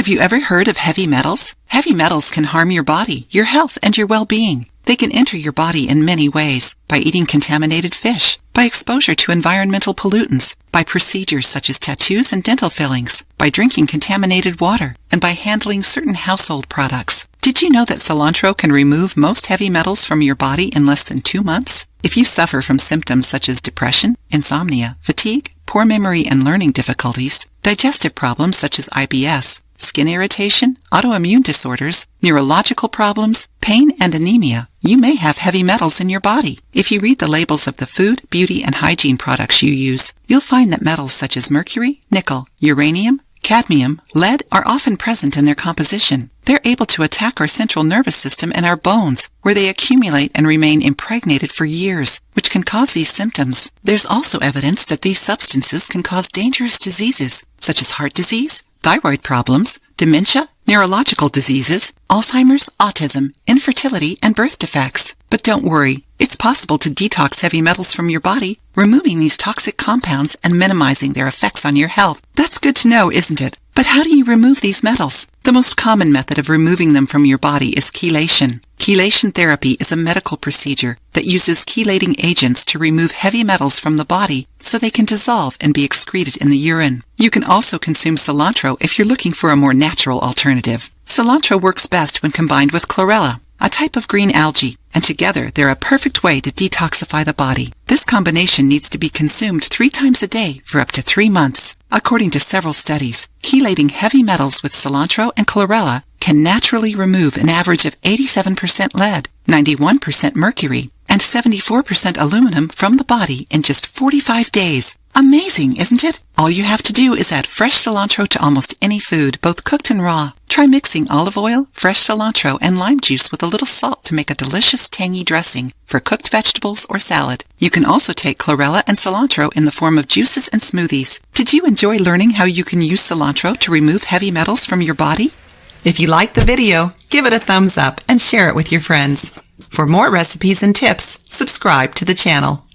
you ever heard of heavy metals? Heavy metals can harm your body, your health, and your well-being. They can enter your body in many ways: by eating contaminated fish, by exposure to environmental pollutants, by procedures such as tattoos and dental fillings, by drinking contaminated water, and by handling certain household products. Did you know that cilantro can remove most heavy metals from your body in less than 2 months? If you suffer from symptoms such as depression, insomnia, fatigue, poor memory and learning difficulties, digestive problems such as IBS, skin irritation, autoimmune disorders, neurological problems, pain, and anemia, you may have heavy metals in your body. If you read the labels of the food, beauty, and hygiene products you use, you'll find that metals such as mercury, nickel, uranium, cadmium, lead are often present in their composition. They're able to attack our central nervous system and our bones, where they accumulate and remain impregnated for years, which can cause these symptoms. There's also evidence that these substances can cause dangerous diseases, such as heart disease, thyroid problems, dementia, neurological diseases, Alzheimer's, autism, infertility, and birth defects. But don't worry, it's possible to detox heavy metals from your body, removing these toxic compounds and minimizing their effects on your health. That's good to know, isn't it? But how do you remove these metals? The most common method of removing them from your body is chelation. Chelation therapy is a medical procedure that uses chelating agents to remove heavy metals from the body so they can dissolve and be excreted in the urine. You can also consume cilantro if you're looking for a more natural alternative. Cilantro works best when combined with chlorella, a type of green algae, and together they're a perfect way to detoxify the body. This combination needs to be consumed 3 times a day for up to 3 months. According to several studies, chelating heavy metals with cilantro and chlorella can naturally remove an average of 87% lead, 91% mercury, and 74% aluminum from the body in just 45 days. Amazing, isn't it? All you have to do is add fresh cilantro to almost any food, both cooked and raw. Try mixing olive oil, fresh cilantro, and lime juice with a little salt to make a delicious tangy dressing for cooked vegetables or salad. You can also take chlorella and cilantro in the form of juices and smoothies. Did you enjoy learning how you can use cilantro to remove heavy metals from your body? If you liked the video, give it a thumbs up and share it with your friends. For more recipes and tips, subscribe to the channel.